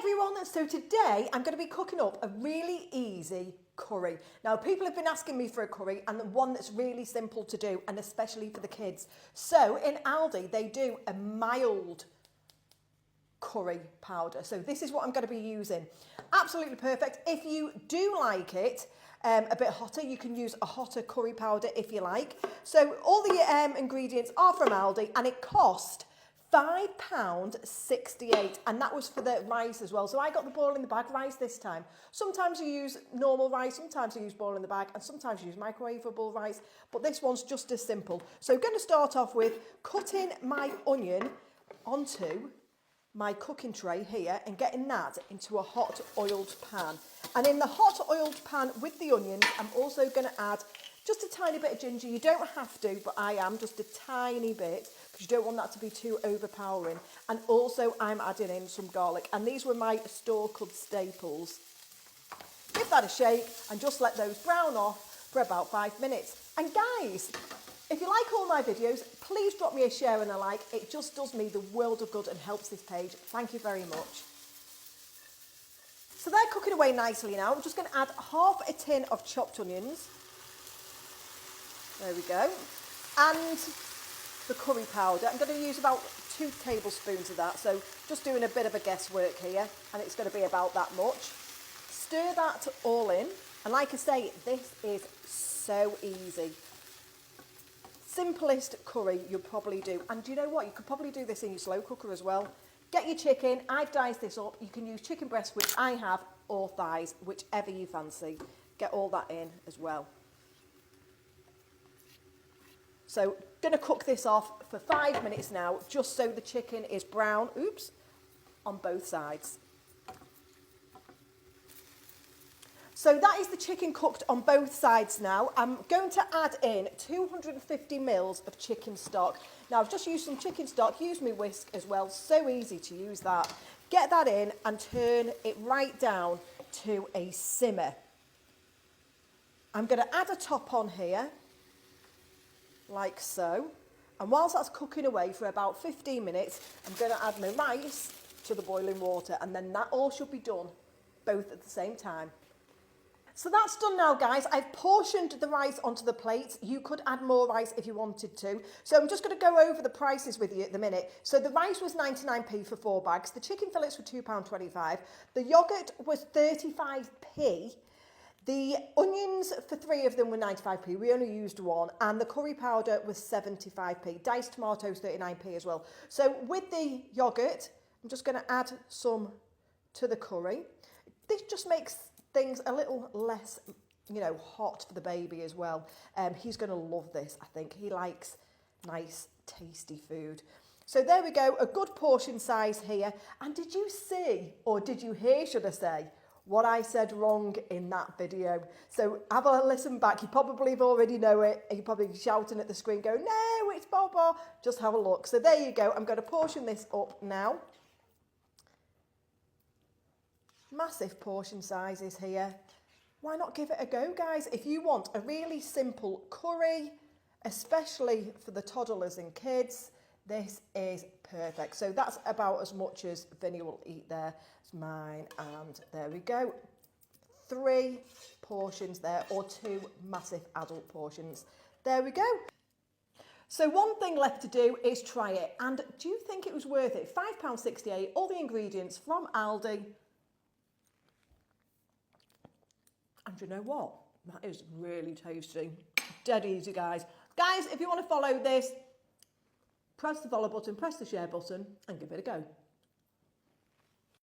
everyone, so today I'm going to be cooking up a really easy curry. Now people have been asking me for a curry and one that's really simple to do, and especially for the kids. So in Aldi they do a mild curry powder. So this is what I'm going to be using. Absolutely perfect. If you do like it a bit hotter, you can use a hotter curry powder if you like. So all the ingredients are from Aldi and it cost £5.68, and that was for the rice as well. So I got the boil in the bag rice this time. Sometimes you use normal rice, sometimes you use boil in the bag, and sometimes you use microwavable rice, but this one's just as simple. So I'm going to start off with cutting my onion onto my cooking tray here and getting that into a hot oiled pan. And in the hot oiled pan with the onions, I'm also going to add just a tiny bit of ginger. You don't have to, but I am, just a tiny bit, because you don't want that to be too overpowering. And also I'm adding in some garlic, and these were my store-cut staples. Give that a shake and just let those brown off for about 5 minutes. And guys, if you like all my videos, please drop me a share and a like. It just does me the world of good and helps this page. Thank you very much. So they're cooking away nicely now. I'm just going to add half a tin of chopped onions. There we go. And the curry powder. I'm going to use about 2 tablespoons of that. So just doing a bit of a guesswork here. And it's going to be about that much. Stir that all in. And like I say, this is so easy. Simplest curry you'll probably do. And do you know what? You could probably do this in your slow cooker as well. Get your chicken. I've diced this up. You can use chicken breast, which I have, or thighs, whichever you fancy. Get all that in as well. So going to cook this off for 5 minutes now, just so the chicken is brown, on both sides. So that is the chicken cooked on both sides now. I'm going to add in 250 mils of chicken stock. Now I've just used some chicken stock, use my whisk as well, so easy to use that. Get that in and turn it right down to a simmer. I'm going to add a top on here, like so. And whilst that's cooking away for about 15 minutes, I'm going to add my rice to the boiling water, and then that all should be done both at the same time. So that's done now, guys. I've portioned the rice onto the plate. You could add more rice if you wanted to. So I'm just going to go over the prices with you at the minute. So the rice was 99p for 4 bags. The chicken fillets were £2.25. The yoghurt was 35p. The onions for 3 of them were 95p. We only used 1. And the curry powder was 75p. Diced tomatoes, 39p as well. So with the yoghurt, I'm just going to add some to the curry. This just makes things a little less, hot for the baby as well. He's going to love this, I think. He likes nice, tasty food. So there we go, a good portion size here. And did you see, or did you hear, should I say, what I said wrong in that video? So have a listen back. You probably already know it. You're probably shouting at the screen going, no, it's Bobo. Just have a look. So there you go. I'm going to portion this up now. Massive portion sizes here. Why not give it a go, guys? If you want a really simple curry, especially for the toddlers and kids, this is perfect. So that's about as much as Vinny will eat there. It's mine, and there we go. 3 portions there, or 2 massive adult portions. There we go. So one thing left to do is try it. And do you think it was worth it? £5.68, all the ingredients from Aldi. And you know what? That is really tasty. Dead easy, guys. Guys, if you want to follow this, press the follow button, press the share button, and give it a go.